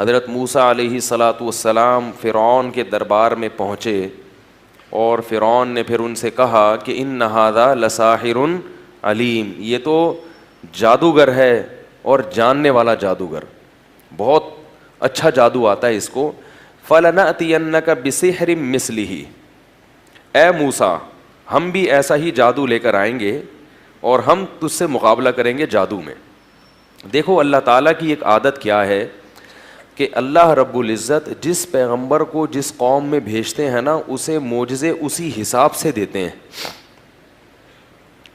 حضرت موسیٰ علیہ الصلاۃ والسلام فرعون کے دربار میں پہنچے اور فرعون نے پھر ان سے کہا کہ ان ھذا لساحر علیم، یہ تو جادوگر ہے اور جاننے والا جادوگر، بہت اچھا جادو آتا ہے اس کو. فَلَنَأْتِيَنَّكَ بِسِحْرٍ مِثْلِهِ، اے موسیٰ ہم بھی ایسا ہی جادو لے کر آئیں گے اور ہم تجھ سے مقابلہ کریں گے جادو میں. دیکھو اللہ تعالیٰ کی ایک عادت کیا ہے کہ اللہ رب العزت جس پیغمبر کو جس قوم میں بھیجتے ہیں نا اسے معجزے اسی حساب سے دیتے ہیں،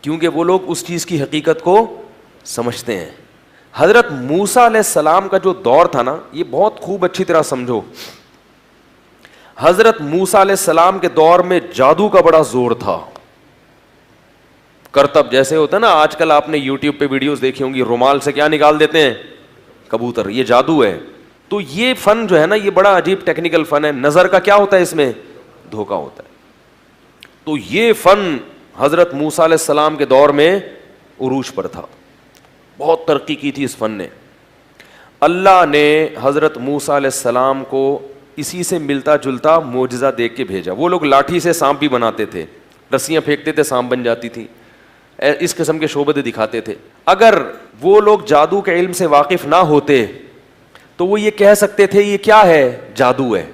کیونکہ وہ لوگ اس چیز کی حقیقت کو سمجھتے ہیں. حضرت موسیٰ علیہ السلام کا جو دور تھا نا، یہ بہت خوب اچھی طرح سمجھو. حضرت موسیٰ علیہ السلام کے دور میں جادو کا بڑا زور تھا. کرتب جیسے ہوتا ہے نا، آج کل آپ نے یوٹیوب پہ ویڈیوز دیکھی ہوں گی، رومال سے کیا نکال دیتے ہیں؟ کبوتر. یہ جادو ہے. تو یہ فن جو ہے نا یہ بڑا عجیب ٹیکنیکل فن ہے. نظر کا کیا ہوتا ہے اس میں؟ دھوکا ہوتا ہے. تو یہ فن حضرت موسیٰ علیہ السلام کے دور میں عروج پر تھا، بہت ترقی کی تھی اس فن نے. اللہ نے حضرت موسیٰ علیہ السلام کو اسی سے ملتا جلتا معجزہ دیکھ کے بھیجا. وہ لوگ لاٹھی سے سانپ بھی بناتے تھے، رسیاں پھینکتے تھے سانپ بن جاتی تھی، اس قسم کے شعبے دکھاتے تھے. اگر وہ لوگ جادو کے علم سے واقف نہ ہوتے تو وہ یہ کہہ سکتے تھے یہ کیا ہے؟ جادو ہے.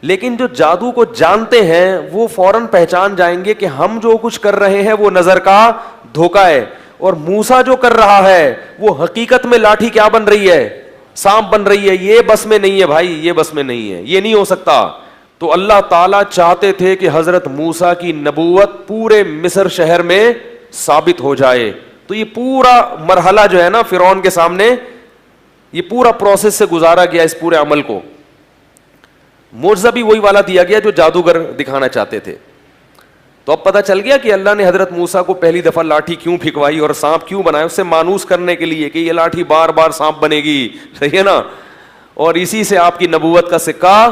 لیکن جو جادو کو جانتے ہیں وہ فوراً پہچان جائیں گے کہ ہم جو کچھ کر رہے ہیں وہ نظر کا دھوکا ہے، اور موسیٰ جو کر رہا ہے وہ حقیقت میں لاٹھی کیا بن رہی ہے؟ سانپ بن رہی ہے. یہ بس میں نہیں ہے بھائی، یہ بس میں نہیں ہے، یہ نہیں ہو سکتا. تو اللہ تعالیٰ چاہتے تھے کہ حضرت موسیٰ کی نبوت پورے مصر شہر میں ثابت ہو جائے. تو یہ پورا مرحلہ جو ہے نا فرعون کے سامنے، یہ پورا پروسیس سے گزارا گیا. اس پورے عمل کو معجزہ بھی وہی والا دیا گیا جو جادوگر دکھانا چاہتے تھے. تو اب پتہ چل گیا کہ اللہ نے حضرت موسیٰ کو پہلی دفعہ لاٹھی کیوں پھینکوائی اور سانپ کیوں بنایا، اس سے مانوس کرنے کے لیے کہ یہ لاٹھی بار بار سانپ بنے گی. صحیح ہے نا؟ اور اسی سے آپ کی نبوت کا سکہ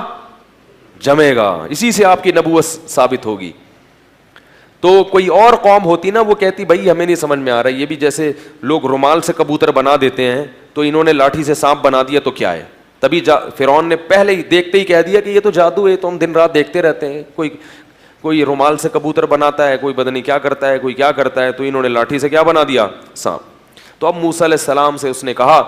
جمے گا، اسی سے آپ کی نبوت ثابت ہوگی. تو کوئی اور قوم ہوتی نا وہ کہتی بھائی ہمیں نہیں سمجھ میں آ رہا، یہ بھی جیسے لوگ رومال سے کبوتر بنا دیتے ہیں تو انہوں نے لاٹھی سے سانپ بنا دیا تو کیا ہے. تبھی فرعون نے پہلے ہی دیکھتے ہی کہہ دیا کہ یہ تو جادو ہے، تو ہم دن رات دیکھتے رہتے ہیں. کوئی رومال سے کبوتر بناتا ہے، کوئی بدنی کیا کرتا ہے، کوئی کیا کرتا ہے، تو انہوں نے لاٹھی سے کیا بنا دیا؟ سانپ. تو اب موسیٰ علیہ السلام سے اس نے کہا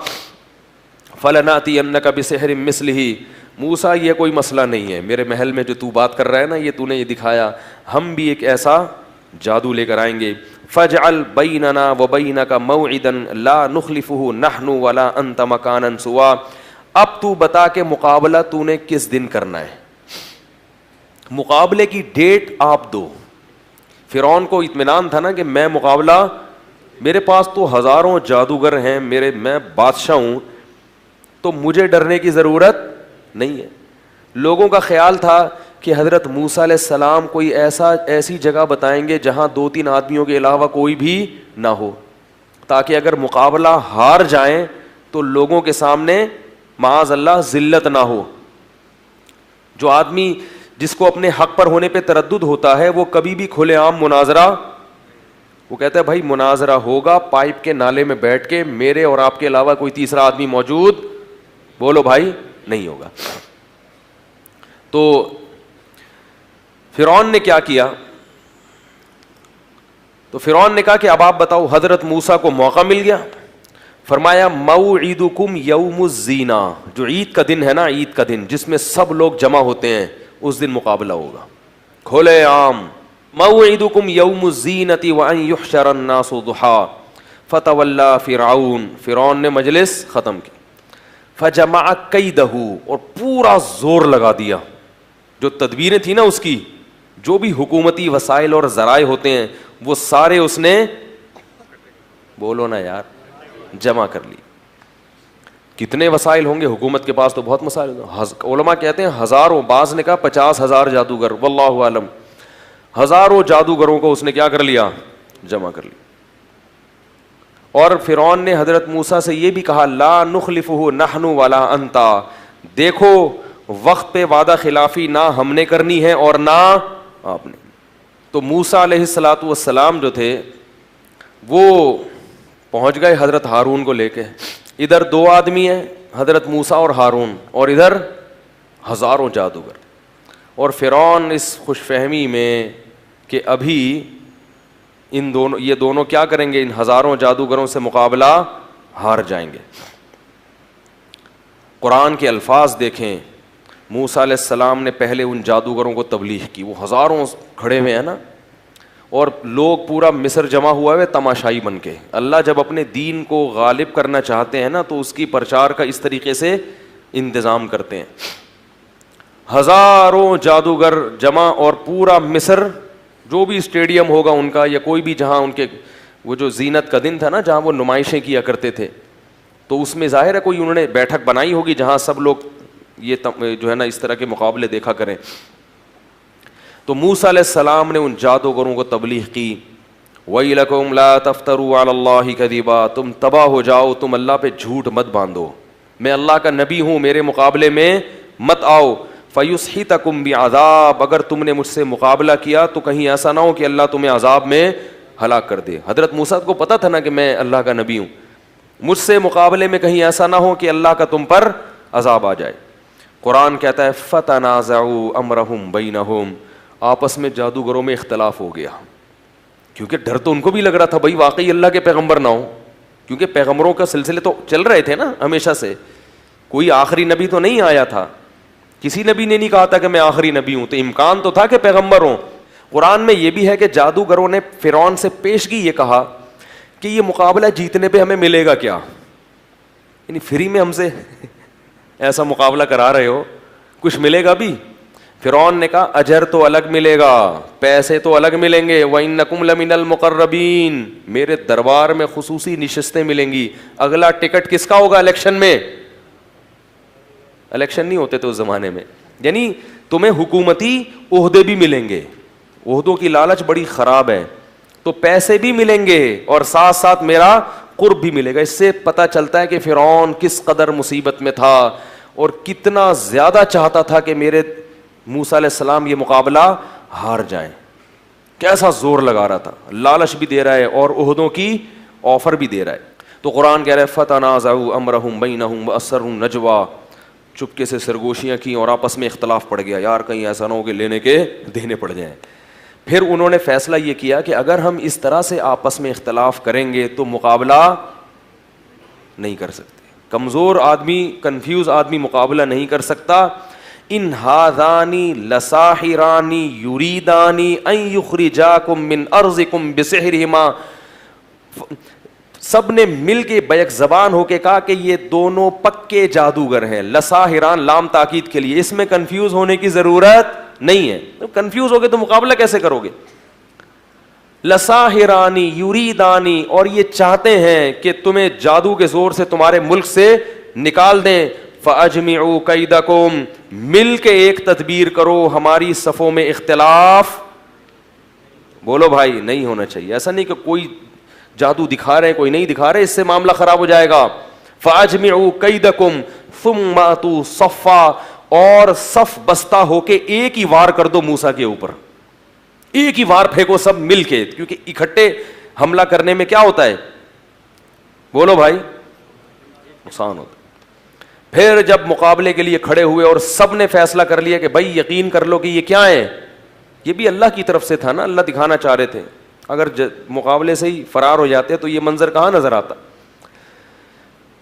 فَلَنَأْتِيَنَّكَ بِسِحْرٍ مِثْلِهِ، موسیٰ یہ کوئی مسئلہ نہیں ہے، میرے محل میں جو تو بات کر رہا ہے نا یہ تو نے یہ دکھایا، ہم بھی ایک ایسا جادو لے کر آئیں گے. فَاجْعَلْ بَيْنَنَا وَبَيْنَكَ مَوْعِدًا لَا نُخْلِفُهُ نَحْنُ وَلَا أَنْتَ مَكَانًا سُوًى. اب تو بتا کہ مقابلہ تو نے کس دن کرنا ہے، مقابلے کی ڈیٹ آپ دو. فرعون کو اطمینان تھا نا کہ میں مقابلہ، میرے پاس تو ہزاروں جادوگر ہیں، میں بادشاہ ہوں، تو مجھے ڈرنے کی ضرورت نہیں ہے. لوگوں کا خیال تھا کہ حضرت موسیٰ علیہ السلام کوئی ایسی جگہ بتائیں گے جہاں 2-3 آدمیوں کے علاوہ کوئی بھی نہ ہو، تاکہ اگر مقابلہ ہار جائیں تو لوگوں کے سامنے معاذ اللہ ذلت نہ ہو. جو آدمی جس کو اپنے حق پر ہونے پہ تردد ہوتا ہے وہ کبھی بھی کھلے عام مناظرہ، وہ کہتا ہے بھائی مناظرہ ہوگا پائپ کے نالے میں بیٹھ کے، میرے اور آپ کے علاوہ کوئی تیسرا آدمی موجود بولو بھائی نہیں ہوگا. تو فرعون نے کیا کیا؟ تو فرعون نے کہا کہ اب آپ بتاؤ. حضرت موسیٰ کو موقع مل گیا، فرمایا موعدکم یوم الزینہ، جو عید کا دن ہے نا، عید کا دن جس میں سب لوگ جمع ہوتے ہیں، اس دن مقابلہ ہوگا کھلے عام. موعدکم یوم الزینۃ وان یحشر الناس ضحیٰ فتولی فرعون، فرعون نے مجلس ختم کی. فجمع کیدہ، اور پورا زور لگا دیا، جو تدبیریں تھیں نا اس کی، جو بھی حکومتی وسائل اور ذرائع ہوتے ہیں وہ سارے اس نے، بولو نا یار، جمع کر لی. کتنے وسائل ہوں گے حکومت کے پاس؟ تو بہت مسائل. علماء کہتے ہیں ہزاروں، بعض نے کہا 50,000 جادوگر، واللہ عالم. ہزاروں جادوگروں کو اس نے کیا کر لیا؟ جمع کر لی. اور فرعون نے حضرت موسیٰ سے یہ بھی کہا لا نخلفہ نحن ولا انتا، دیکھو وقت پہ وعدہ خلافی نہ ہم نے کرنی ہے اور نہ آپ نے. تو موسیٰ علیہ الصلاۃ والسلام جو تھے وہ پہنچ گئے حضرت ہارون کو لے کے. ادھر 2 آدمی ہیں، حضرت موسیٰ اور ہارون، اور ادھر ہزاروں جادوگر. اور فرعون اس خوش فہمی میں کہ ابھی یہ دونوں کیا کریں گے، ان ہزاروں جادوگروں سے مقابلہ ہار جائیں گے. قرآن کے الفاظ دیکھیں، موسیٰ علیہ السلام نے پہلے ان جادوگروں کو تبلیغ کی، وہ ہزاروں کھڑے ہوئے ہیں نا، اور لوگ پورا مصر جمع ہوا ہے تماشائی بن کے. اللہ جب اپنے دین کو غالب کرنا چاہتے ہیں نا تو اس کی پرچار کا اس طریقے سے انتظام کرتے ہیں. ہزاروں جادوگر جمع، اور پورا مصر جو بھی اسٹیڈیم ہوگا ان کا، یا کوئی بھی جہاں ان کے وہ جو زینت کا دن تھا نا جہاں وہ نمائشیں کیا کرتے تھے، تو اس میں ظاہر ہے کوئی انہوں نے بیٹھک بنائی ہوگی جہاں سب لوگ یہ جو ہے نا اس طرح کے مقابلے دیکھا کریں. تو موسیٰ علیہ السلام نے ان جادوگروں کو تبلیغ کی، وَيْلَكُمْ لَا تَفْتَرُوا عَلَى اللَّهِ كَذِبًا، تم تباہ ہو جاؤ، تم اللہ پہ جھوٹ مت باندھو، میں اللہ کا نبی ہوں، میرے مقابلے میں مت آؤ. فَيُسْحِتَكُمْ بِعَذَابٍ، اگر تم نے مجھ سے مقابلہ کیا تو کہیں ایسا نہ ہو کہ اللہ تمہیں عذاب میں ہلاک کر دے. حضرت موسیٰ کو پتا تھا نا کہ میں اللہ کا نبی ہوں، مجھ سے مقابلے میں کہیں ایسا نہ ہو کہ اللہ کا تم پر عذاب آ جائے. قرآن کہتا ہے فَتَنَازَعُوا أَمْرَهُمْ بَيْنَهُمْ، آپس میں جادوگروں میں اختلاف ہو گیا، کیونکہ ڈر تو ان کو بھی لگ رہا تھا بھائی واقعی اللہ کے پیغمبر نہ ہو، کیونکہ پیغمبروں کا سلسلے تو چل رہے تھے نا ہمیشہ سے، کوئی آخری نبی تو نہیں آیا تھا، کسی نبی نے نہیں کہا تھا کہ میں آخری نبی ہوں، تو امکان تو تھا کہ پیغمبر ہوں. قرآن میں یہ بھی ہے کہ جادوگروں نے فرعون سے پیشگی یہ کہا کہ یہ مقابلہ جیتنے پہ ہمیں ملے گا کیا، یعنی فری میں ہم سے ایسا مقابلہ کرا رہے ہو، کچھ ملے گا بھی؟ فرعون نے کہا اجر تو الگ ملے گا، پیسے تو الگ ملیں گے، وَإِنَّكُمْ لَمِنَ الْمُقَرَّبِينَ، میرے دربار میں خصوصی نشستیں ملیں گی. اگلا ٹکٹ کس کا ہوگا الیکشن میں؟ الیکشن نہیں ہوتے تو اس زمانے میں، یعنی تمہیں حکومتی عہدے بھی ملیں گے. عہدوں کی لالچ بڑی خراب ہے، تو پیسے بھی ملیں گے اور ساتھ ساتھ میرا قرب بھی ملے گا. اس سے پتہ چلتا ہے کہ فرعون کس قدر مصیبت میں تھا اور کتنا زیادہ چاہتا تھا کہ میرے موسیٰ علیہ السلام یہ مقابلہ ہار جائیں. کیسا زور لگا رہا تھا، لالچ بھی دے رہا ہے اور عہدوں کی آفر بھی دے رہا ہے. تو قرآن کہہ رہا ہے فَتَنَازَعُوا أَمْرَهُمْ بَيْنَهُمْ وَأَسَرُّوا النَّجْوَىٰ، چپکے سے سرگوشیاں کی اور آپس میں اختلاف پڑ گیا، یار کہیں ایسا نہ ہو کہ لینے کے دینے پڑ جائیں. پھر انہوں نے فیصلہ یہ کیا کہ اگر ہم اس طرح سے آپس میں اختلاف کریں گے تو مقابلہ نہیں کر سکتے، کمزور آدمی، کنفیوز آدمی مقابلہ نہیں کر سکتا. ان ہذانی لساحرانی یریدانی ان یخرجاکم من ارضکم بسحرہما، سب نے مل کے بیک زبان ہو کے کہا کہ یہ دونوں پکے جادوگر ہیں. لساحران لام تاکید کے لیے، اس میں کنفیوز ہونے کی ضرورت نہیں ہے. کنفیوز ہو گئے تو مقابلہ کیسے کرو گے؟ لساحرانی یریدانی، اور یہ چاہتے ہیں کہ تمہیں جادو کے زور سے تمہارے ملک سے نکال دیں. فَأَجْمِعُوا كَيْدَكُمْ، مل کے ایک تدبیر کرو، ہماری صفوں میں اختلاف بولو بھائی نہیں ہونا چاہیے. ایسا نہیں کہ کوئی جادو دکھا رہے کوئی نہیں دکھا رہے، اس سے معاملہ خراب ہو جائے گا. فَأَجْمِعُوا كَيْدَكُمْ ثُمَّ أَتُوا صَفًّا، اور صف بستہ ہو کے ایک ہی وار کر دو موسیٰ کے اوپر، ایک ہی وار پھینکو سب مل کے، کیونکہ اکٹھے حملہ کرنے میں کیا ہوتا ہے بولو بھائی؟ نقصان ہوتا ہے. پھر جب مقابلے کے لیے کھڑے ہوئے اور سب نے فیصلہ کر لیا کہ بھائی یقین کر لو کہ یہ کیا ہے، یہ بھی اللہ کی طرف سے تھا نا، اللہ دکھانا چاہ رہے تھے. اگر مقابلے سے ہی فرار ہو جاتے تو یہ منظر کہاں نظر آتا.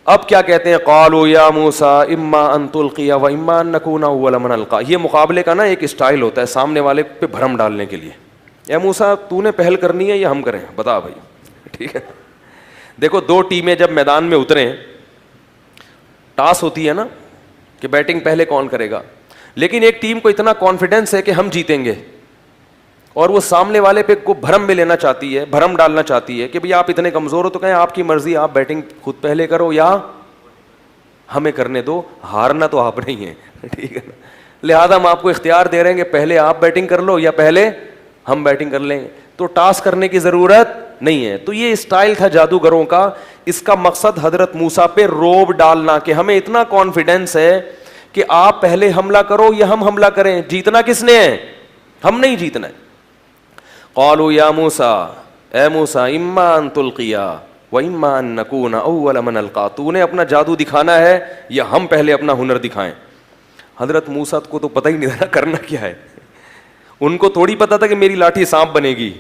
اب کیا کہتے ہیں، قالوا یا موسیٰ اما ان تلقی و اما ان نکون اول من القا. یہ مقابلے کا نا ایک اسٹائل ہوتا ہے سامنے والے پہ بھرم ڈالنے کے لیے. اے موسیٰ تو نے پہل کرنی ہے یا ہم کریں، بتا بھائی. ٹھیک ہے، دیکھو دو ٹیمیں جب میدان میں اتریں، ٹاس ہوتی ہے نا کہ بیٹنگ پہلے کون کرے گا، لیکن ایک ٹیم کو اتنا کانفیڈنس ہے کہ ہم جیتیں گے، اور وہ سامنے والے پہ کو بھرم میں لینا چاہتی ہے، بھرم ڈالنا چاہتی ہے کہ بھئی آپ اتنے کمزور ہو تو کہیں آپ کی مرضی، آپ بیٹنگ خود پہلے کرو یا ہمیں کرنے دو، ہارنا تو آپ نہیں ہے. ٹھیک ہے نا، لہذا ہم آپ کو اختیار دے رہے ہیں کہ پہلے آپ بیٹنگ کر لو یا پہلے ہم بیٹنگ کر لیں. تو ٹاس کرنے کی ضرورت نہیں ہے. تو یہ اسٹائل تھا جادوگروں کا. اس کا مقصد حضرت موسیٰ پہ روب ڈالنا کہ ہمیں اتنا کانفیڈنس ہے کہ آپ پہلے حملہ کرو یا ہم حملہ کریں، جیتنا کس نے ہے؟ ہم نہیں جیتنا ہے. قالوا یا موسیٰ، اے موسیٰ اما ان تلقیا وَإِمَّا أَن نَّكُونَ أَوَّلَ مَنْ أَلْقَىٰ, تو انہیں اپنا جادو دکھانا ہے یا ہم پہلے اپنا ہنر دکھائیں. حضرت موسیٰ کو تو پتہ ہی نہیں تھا کرنا کیا ہے, ان کو تھوڑی پتا تھا کہ میری لاٹھی سانپ بنے گی,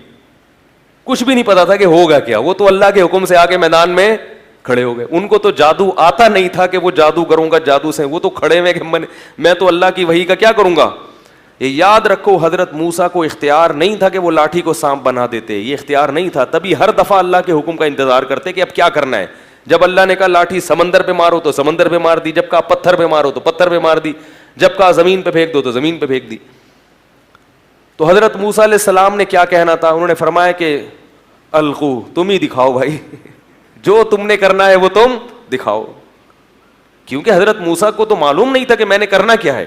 کچھ بھی نہیں پتا تھا کہ ہوگا کیا. وہ تو اللہ کے حکم سے آ کے میدان میں کھڑے ہو گئے. ان کو تو جادو آتا نہیں تھا کہ وہ جادو کروں گا جادو سے, وہ تو کھڑے ہوئے کہ میں تو اللہ کی وحی کا کیا کروں گا. یہ یاد رکھو, حضرت موسیٰ کو اختیار نہیں تھا کہ وہ لاٹھی کو سانپ بنا دیتے, یہ اختیار نہیں تھا. تبھی ہر دفعہ اللہ کے حکم کا انتظار کرتے کہ اب کیا کرنا ہے. جب اللہ نے کہا لاٹھی سمندر پہ مارو تو سمندر پہ مار دی, جب کہا پتھر پہ مارو تو پتھر پہ مار دی, جب کہا زمین پہ پھینک دو تو زمین پہ پھینک دی. تو حضرت موسیٰ علیہ السلام نے کیا کہنا تھا, انہوں نے فرمایا کہ القو, تم ہی دکھاؤ بھائی, جو تم نے کرنا ہے وہ تم دکھاؤ. کیونکہ حضرت موسیٰ کو تو معلوم نہیں تھا کہ میں نے کرنا کیا ہے.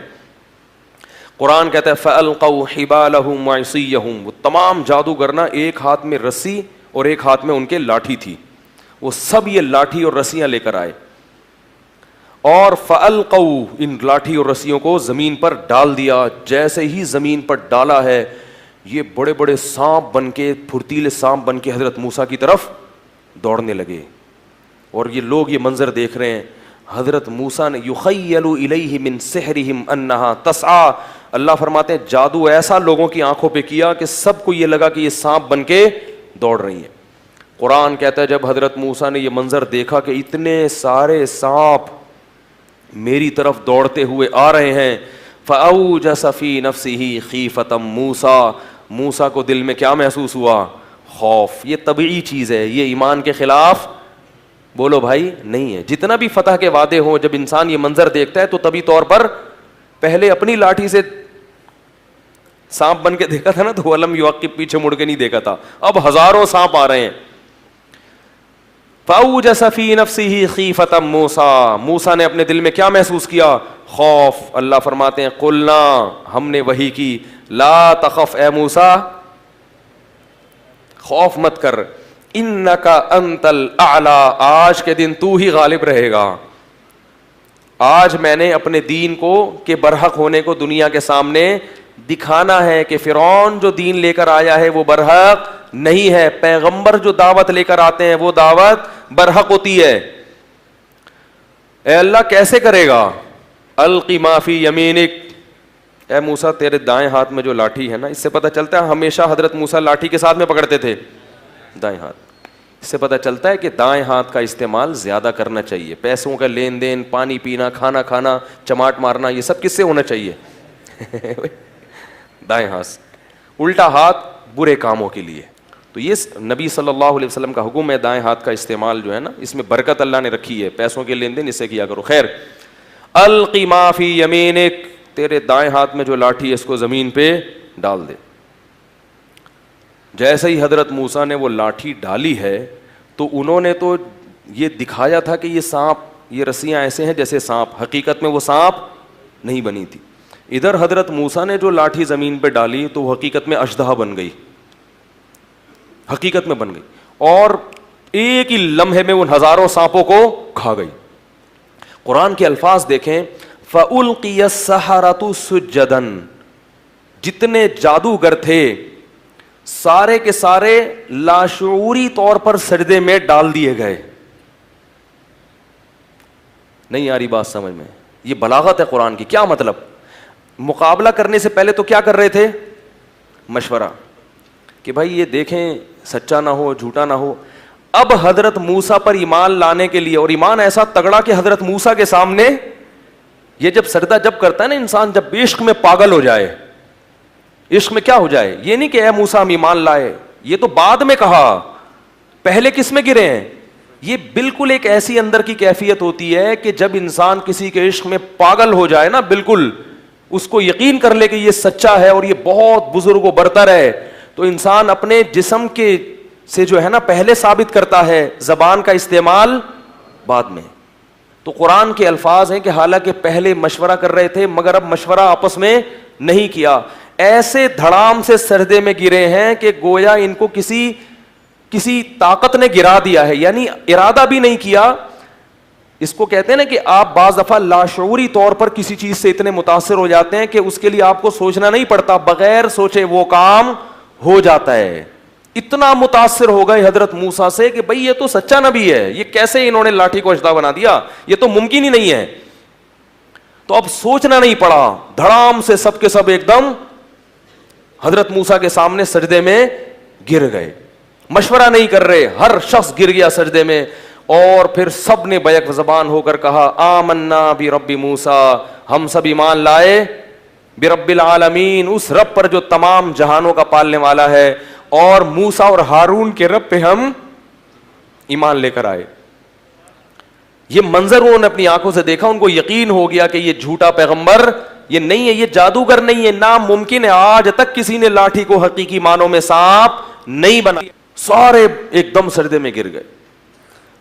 قرآن کہتا ہے فَأَلْقَوْا حِبَالَهُمْ وَعِصِيَّهُمْ, وہ تمام جادوگر نا ایک ہاتھ میں رسی اور ایک ہاتھ میں ان کے لاٹھی تھی, وہ سب یہ لاٹھی اور رسیاں لے کر آئے. اور فَأَلْقَوْا, ان لاٹھی اور رسیوں کو زمین پر ڈال دیا. جیسے ہی زمین پر ڈالا ہے, یہ بڑے بڑے سانپ بن کے, پھرتیلے سانپ بن کے حضرت موسیٰ کی طرف دوڑنے لگے. اور یہ لوگ یہ منظر دیکھ رہے ہیں. حضرت موسیٰ نے یخیل الیہ من سحرہم انہا تسعی, اللہ فرماتے ہیں جادو ایسا لوگوں کی آنکھوں پہ کیا کہ سب کو یہ لگا کہ یہ سانپ بن کے دوڑ رہی ہیں. قرآن کہتا ہے جب حضرت موسیٰ نے یہ منظر دیکھا کہ اتنے سارے سانپ میری طرف دوڑتے ہوئے آ رہے ہیں, فأوجس فی نفسہ خیفۃ موسیٰ, موسیٰ کو دل میں کیا محسوس ہوا, خوف. یہ طبیعی چیز ہے, یہ ایمان کے خلاف بولو بھائی نہیں ہے. جتنا بھی فتح کے وعدے ہوں, جب انسان یہ منظر دیکھتا ہے تو طبی طور پر پہلے اپنی لاٹھی سے سانپ بن کے دیکھا تھا نا, تو علم یعقب, پیچھے مڑ کے نہیں دیکھا تھا. اب ہزاروں سانپ آ رہے ہیں. فأوجس فی نفسہ خیفۃ موسیٰ, موسیٰ نے اپنے دل میں کیا محسوس کیا, خوف. اللہ فرماتے ہیں قلنا, ہم نے وحی کی, لا تخف اے موسیٰ, خوف مت کر, انک انت الاعلی, آج کے دن تو ہی غالب رہے گا. آج میں نے اپنے دین کو کہ برحق ہونے کو دنیا کے سامنے دکھانا ہے کہ فرعون جو دین لے کر آیا ہے وہ برحق نہیں ہے. پیغمبر جو دعوت لے کر آتے ہیں وہ دعوت برحق ہوتی ہے. اے اللہ کیسے کرے گا, القی ما فی یمینک, اے موسیٰ تیرے دائیں ہاتھ میں جو لاٹھی ہے نا, اس سے پتہ چلتا ہے ہمیشہ حضرت موسیٰ لاٹھی کے ساتھ میں پکڑتے تھے دائیں ہاتھ. اس سے پتہ چلتا ہے کہ دائیں ہاتھ کا استعمال زیادہ کرنا چاہیے. پیسوں کا لین دین, پانی پینا, کھانا کھانا, چماٹ مارنا, یہ سب کس سے ہونا چاہیے, دائیں ہاتھ. الٹا ہاتھ برے کاموں کے لیے. تو یہ نبی صلی اللہ علیہ وسلم کا حکم ہے, دائیں ہاتھ کا استعمال جو ہے نا, اس میں برکت اللہ نے رکھی ہے. پیسوں کے لین دین اس سے کیا کرو. خیر, القی ما فی یمینک, تیرے دائیں ہاتھ میں جو لاٹھی ہے اس کو زمین پہ ڈال دے. جیسے ہی حضرت موسیٰ نے وہ لاٹھی ڈالی ہے تو انہوں نے تو یہ دکھایا تھا کہ یہ سانپ, یہ رسیاں ایسے ہیں جیسے سانپ, حقیقت میں وہ سانپ نہیں بنی تھی. ادھر حضرت موسیٰ نے جو لاٹھی زمین پہ ڈالی تو وہ حقیقت میں اژدہا بن گئی, حقیقت میں بن گئی, اور ایک ہی لمحے میں ان ہزاروں سانپوں کو کھا گئی. قرآن کے الفاظ دیکھیں, فَأُلْقِيَ السَّحَرَةُ سُجَّدًا, جتنے جادوگر تھے سارے کے سارے لاشعوری طور پر سجدے میں ڈال دیے گئے. نہیں آ رہی بات سمجھ میں, یہ بلاغت ہے قرآن کی. کیا مطلب, مقابلہ کرنے سے پہلے تو کیا کر رہے تھے, مشورہ کہ بھائی یہ دیکھیں سچا نہ ہو, جھوٹا نہ ہو. اب حضرت موسیٰ پر ایمان لانے کے لیے, اور ایمان ایسا تگڑا کہ حضرت موسیٰ کے سامنے یہ جب سجدہ جب کرتا ہے نا انسان, جب عشق میں پاگل ہو جائے, عشق میں کیا ہو جائے, یہ نہیں کہ اے موسیٰ ہم ایمان لائے, یہ تو بعد میں کہا, پہلے کس میں گرے ہیں. یہ بالکل ایک ایسی اندر کی کیفیت ہوتی ہے کہ جب انسان کسی کے عشق میں پاگل ہو جائے نا, بالکل اس کو یقین کر لے کہ یہ سچا ہے اور یہ بہت بزرگ و برتر ہے, تو انسان اپنے جسم کے سے جو ہے نا پہلے ثابت کرتا ہے, زبان کا استعمال بعد میں. تو قرآن کے الفاظ ہیں کہ حالانکہ پہلے مشورہ کر رہے تھے مگر اب مشورہ آپس میں نہیں کیا, ایسے دھڑام سے سجدے میں گرے ہیں کہ گویا ان کو کسی طاقت نے گرا دیا ہے, یعنی ارادہ بھی نہیں کیا. اس کو کہتے ہیں نا کہ آپ بعض دفعہ لاشعوری طور پر کسی چیز سے اتنے متاثر ہو جاتے ہیں کہ اس کے لیے آپ کو سوچنا نہیں پڑتا, بغیر سوچے وہ کام ہو جاتا ہے. اتنا متاثر ہو گئے حضرت موسیٰ سے کہ بھئی یہ تو سچا نبی ہے, یہ کیسے انہوں نے لاٹھی کو اژدہا بنا دیا, یہ تو ممکن ہی نہیں ہے. تو اب سوچنا نہیں پڑا, دھڑام سے سب کے سب ایک دم حضرت موسیٰ کے سامنے سجدے میں گر گئے, مشورہ نہیں کر رہے, ہر شخص گر گیا سجدے میں. اور پھر سب نے بیک زبان ہو کر کہا آمنا برب موسیٰ, ہم سب ایمان لائے برب العالمین, اس رب پر جو تمام جہانوں کا پالنے والا ہے, اور موسیٰ اور ہارون کے رب پہ ہم ایمان لے کر آئے. یہ منظر انہوں نے اپنی آنکھوں سے دیکھا, ان کو یقین ہو گیا کہ یہ جھوٹا پیغمبر یہ نہیں ہے, یہ جادوگر نہیں ہے, ناممکن ہے, آج تک کسی نے لاٹھی کو حقیقی معنوں میں سانپ نہیں بنایا. سارے ایک دم سجدے میں گر گئے.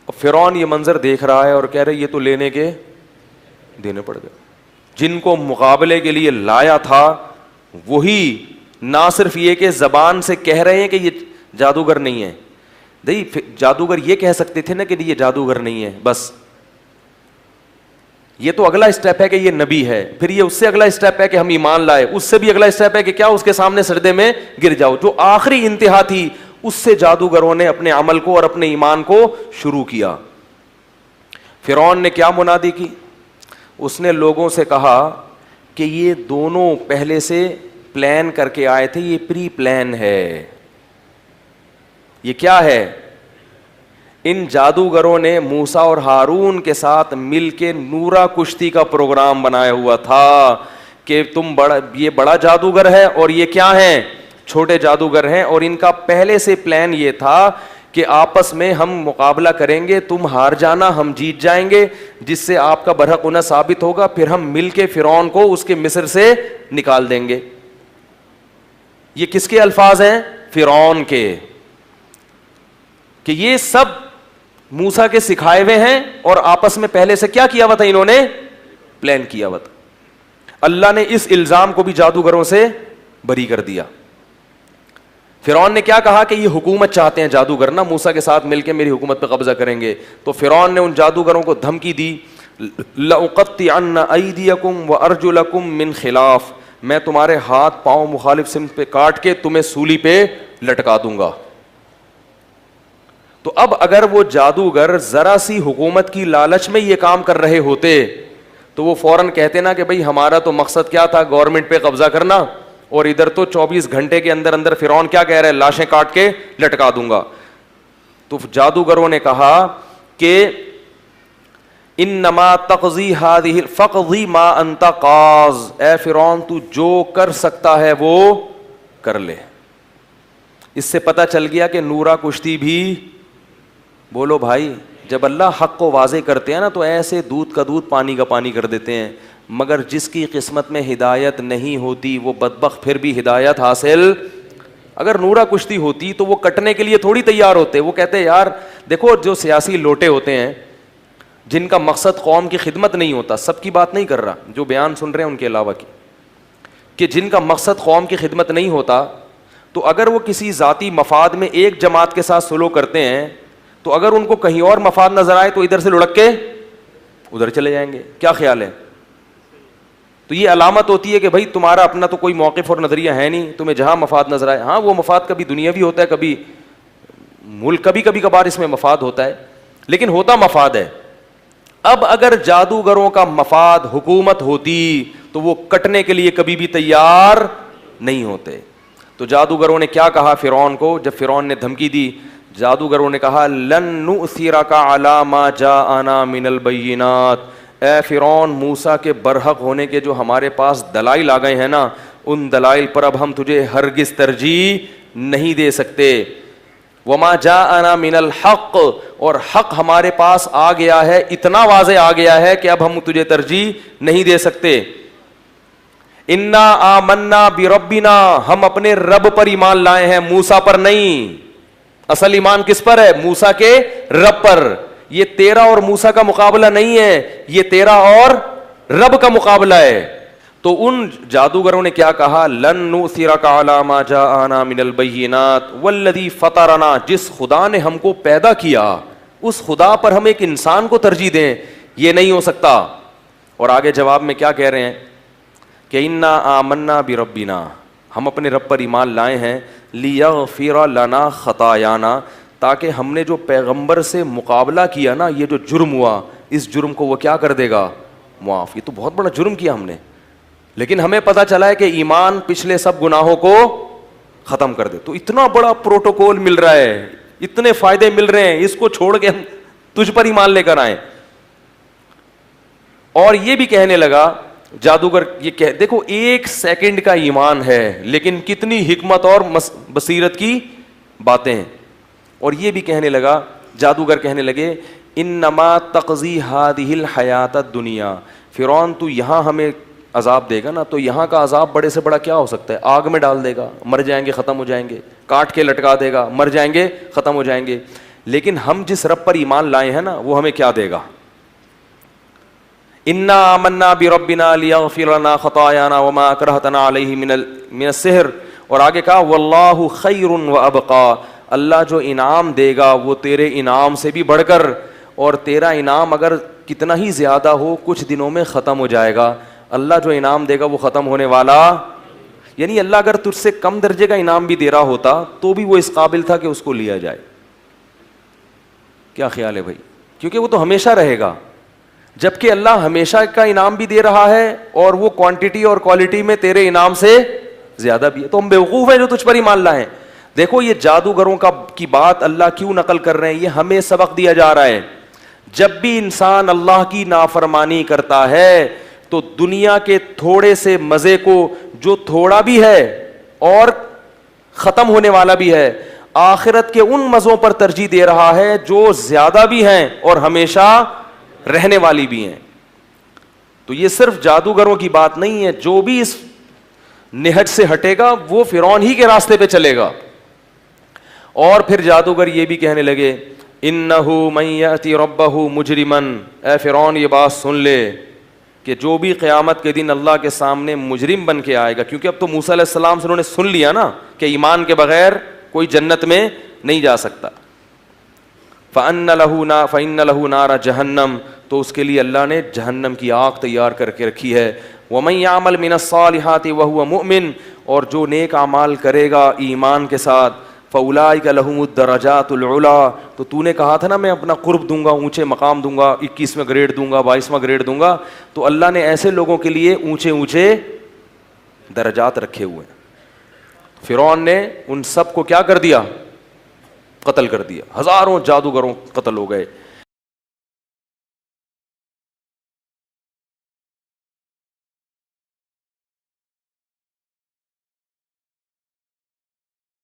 فرعون یہ منظر دیکھ رہا ہے اور کہہ رہے یہ تو لینے کے دینے پڑ گئے. جن کو مقابلے کے لیے لایا تھا وہی نہ صرف یہ کہ زبان سے کہہ رہے ہیں کہ یہ جادوگر نہیں ہے, نہیں جادوگر یہ کہہ سکتے تھے نا کہ یہ جادوگر نہیں ہے, بس یہ تو اگلا اسٹیپ ہے کہ یہ نبی ہے, پھر یہ اس سے اگلا اسٹیپ ہے کہ ہم ایمان لائے, اس سے بھی اگلا اسٹیپ ہے کہ کیا اس کے سامنے سجدے میں گر جاؤ. جو آخری انتہا تھی اس سے جادوگروں نے اپنے عمل کو اور اپنے ایمان کو شروع کیا. فرعون نے کیا منادی کی, اس نے لوگوں سے کہا کہ یہ دونوں پہلے سے پلان کر کے آئے تھے, یہ پری پلان ہے. یہ کیا ہے؟ ان جادوگروں نے موسیٰ اور ہارون کے ساتھ مل کے نورا کشتی کا پروگرام بنایا ہوا تھا کہ یہ بڑا جادوگر ہے اور یہ کیا ہیں, چھوٹے جادوگر ہیں, اور ان کا پہلے سے پلان یہ تھا کہ آپس میں ہم مقابلہ کریں گے, تم ہار جانا ہم جیت جائیں گے, جس سے آپ کا برحق ہونا ثابت ہوگا, پھر ہم مل کے فرعون کو اس کے مصر سے نکال دیں گے. یہ کس کے الفاظ ہیں؟ فرعون کے, کہ یہ سب موسیٰ کے سکھائے ہوئے ہیں اور آپس میں پہلے سے کیا کیا ہوا تھا, انہوں نے پلان کیا ہوا تھا. اللہ نے اس الزام کو بھی جادوگروں سے بری کر دیا. فرعون نے کیا کہا کہ یہ حکومت چاہتے ہیں جادوگر نا, موسیٰ کے ساتھ مل کے میری حکومت پہ قبضہ کریں گے. تو فرعون نے ان جادوگروں کو دھمکی دی, لأقطعن ایدیکم وارجلکم من خلاف, میں تمہارے ہاتھ پاؤں مخالف سمت پہ کاٹ کے تمہیں سولی پہ لٹکا دوں گا. تو اب اگر وہ جادوگر ذرا سی حکومت کی لالچ میں یہ کام کر رہے ہوتے تو وہ فوراً کہتے نا کہ بھئی ہمارا تو مقصد کیا تھا, گورنمنٹ پہ قبضہ کرنا, اور ادھر تو 24 گھنٹے کے اندر اندر فرعون کیا کہہ رہے ہیں, لاشیں کاٹ کے لٹکا دوں گا. تو جادوگروں نے کہا کہ انما تقضی هذه فقضی ما انت قاض, اے فرعون تو جو کر سکتا ہے وہ کر لے. اس سے پتہ چل گیا کہ نورا کشتی بھی, بولو بھائی, جب اللہ حق کو واضح کرتے ہیں نا تو ایسے دودھ کا دودھ پانی کا پانی کر دیتے ہیں, مگر جس کی قسمت میں ہدایت نہیں ہوتی وہ بدبخت پھر بھی ہدایت حاصل. اگر نورا کشتی ہوتی تو وہ کٹنے کے لیے تھوڑی تیار ہوتے, وہ کہتے یار دیکھو جو سیاسی لوٹے ہوتے ہیں جن کا مقصد قوم کی خدمت نہیں ہوتا, سب کی بات نہیں کر رہا, جو بیان سن رہے ہیں ان کے علاوہ کی, کہ جن کا مقصد قوم کی خدمت نہیں ہوتا, تو اگر وہ کسی ذاتی مفاد میں ایک جماعت کے ساتھ سلوک کرتے ہیں تو اگر ان کو کہیں اور مفاد نظر آئے تو ادھر سے لڑک کے ادھر چلے جائیں گے. کیا خیال ہے؟ تو یہ علامت ہوتی ہے کہ بھائی تمہارا اپنا تو کوئی موقف اور نظریہ ہے نہیں, تمہیں جہاں مفاد نظر آئے, ہاں وہ مفاد کبھی دنیاوی ہوتا ہے, کبھی ملک, کبھی کبھار اس میں مفاد ہوتا ہے, لیکن ہوتا مفاد ہے. اب اگر جادوگروں کا مفاد حکومت ہوتی تو وہ کٹنے کے لیے کبھی بھی تیار نہیں ہوتے. تو جادوگروں نے کیا کہا فرعون کو, جب فرعون نے دھمکی دی, جادوگروں نے کہا لن نؤثرک علی ما جاءنا من البینات, اے فرعون موسیٰ کے برحق ہونے کے جو ہمارے پاس دلائل آ گئے ہیں نا, ان دلائل پر اب ہم تجھے ہرگز ترجیح نہیں دے سکتے. وما جاءنا من الحق, اور حق ہمارے پاس آ گیا ہے, اتنا واضح آ گیا ہے کہ اب ہم تجھے ترجیح نہیں دے سکتے. انا آمنا بربنا, ہم اپنے رب پر ایمان لائے ہیں, موسیٰ پر نہیں. اصل ایمان کس پر ہے؟ موسیٰ کے رب پر. یہ تیرا اور موسیٰ کا مقابلہ نہیں ہے, یہ تیرا اور رب کا مقابلہ ہے. تو ان جادوگروں نے کیا کہا, لن نؤثرک علی ما جاءنا من البینات والذی فطرنا, جس خدا نے ہم کو پیدا کیا اس خدا پر ہم ایک انسان کو ترجیح دیں, یہ نہیں ہو سکتا. اور آگے جواب میں کیا کہہ رہے ہیں کہ انا آمنا بربنا, ہم اپنے رب پر ایمان لائے ہیں لیغفر لنا خطایانا, تاکہ ہم نے جو پیغمبر سے مقابلہ کیا نا, یہ جو جرم ہوا, اس جرم کو وہ کیا کر دے گا, معاف. یہ تو بہت بڑا جرم کیا ہم نے, لیکن ہمیں پتہ چلا ہے کہ ایمان پچھلے سب گناہوں کو ختم کر دے. تو اتنا بڑا پروٹوکول مل رہا ہے, اتنے فائدے مل رہے ہیں, اس کو چھوڑ کے ہم تجھ پر ایمان لے کر آئیں. اور یہ بھی کہنے لگا جادوگر, یہ دیکھو 1 سیکنڈ کا ایمان ہے, لیکن کتنی حکمت اور بصیرت کی باتیں ہیں. اور یہ بھی کہنے لگا, جادوگر کہنے لگے انما تقضی ہذہ الحیات الدنیا, فرعون تو یہاں ہمیں عذاب دے گا نا, تو یہاں کا عذاب بڑے سے بڑا کیا ہو سکتا ہے, آگ میں ڈال دے گا, مر جائیں گے, ختم ہو جائیں گے, کاٹ کے لٹکا دے گا, مر جائیں گے, ختم ہو جائیں گے. لیکن ہم جس رب پر ایمان لائے ہیں نا, وہ ہمیں کیا دے گا, انا آمنا بربنا لیغفر لنا خطایانا وما اکرہتنا علیہ من السحر. اور آگے کہا واللہ خیر وابقا, اللہ جو انعام دے گا وہ تیرے انعام سے بھی بڑھ کر, اور تیرا انعام اگر کتنا ہی زیادہ ہو کچھ دنوں میں ختم ہو جائے گا. اللہ جو انعام دے گا وہ ختم ہونے والا, یعنی اللہ اگر تجھ سے کم درجے کا انعام بھی دے رہا ہوتا تو بھی وہ اس قابل تھا کہ اس کو لیا جائے. کیا خیال ہے بھائی, کیونکہ وہ تو ہمیشہ رہے گا, جبکہ اللہ ہمیشہ کا انعام بھی دے رہا ہے اور وہ کوانٹٹی اور کوالٹی میں تیرے انعام سے زیادہ بھی ہے. تو ہم بیوقوف ہیں جو تجھ پر ایمان لائیں. دیکھو یہ جادوگروں کی بات اللہ کیوں نقل کر رہے ہیں, یہ ہمیں سبق دیا جا رہا ہے. جب بھی انسان اللہ کی نافرمانی کرتا ہے تو دنیا کے تھوڑے سے مزے کو, جو تھوڑا بھی ہے اور ختم ہونے والا بھی ہے, آخرت کے ان مزوں پر ترجیح دے رہا ہے جو زیادہ بھی ہیں اور ہمیشہ رہنے والی بھی ہیں. تو یہ صرف جادوگروں کی بات نہیں ہے, جو بھی اس نہج سے ہٹے گا وہ فرعون ہی کے راستے پہ چلے گا. اور پھر جادوگر یہ بھی کہنے لگے انہ من یأتی ربہ مجرما, اے فرعون یہ بات سن لے کہ جو بھی قیامت کے دن اللہ کے سامنے مجرم بن کے آئے گا, کیونکہ اب تو موسیٰ علیہ السلام سے انہوں نے سن لیا نا کہ ایمان کے بغیر کوئی جنت میں نہیں جا سکتا. فَإِنَّ لَهُ نَارَ جَهَنَّمَ, تو اس کے لیے اللہ نے جہنم کی آگ تیار کر کے رکھی ہے. وَمَن يَعْمَلْ مِنَ الصَّالِحَاتِ وَهُوَ مُؤْمِنٌ, اور جو نیک اعمال کرے گا ایمان کے ساتھ, فَأُولَٰئِكَ لَهُمُ الدَّرَجَاتُ الْعُلَىٰ, تو تو نے کہا تھا نا میں اپنا قرب دوں گا, اونچے مقام دوں گا, 21واں گریڈ دوں گا, 22واں گریڈ دوں گا, تو اللہ نے ایسے لوگوں کے لیے اونچے اونچے درجات رکھے ہوئے ہیں. فرعون نے ان سب کو کیا کر دیا, قتل کر دیا, ہزاروں جادوگروں قتل ہو گئے.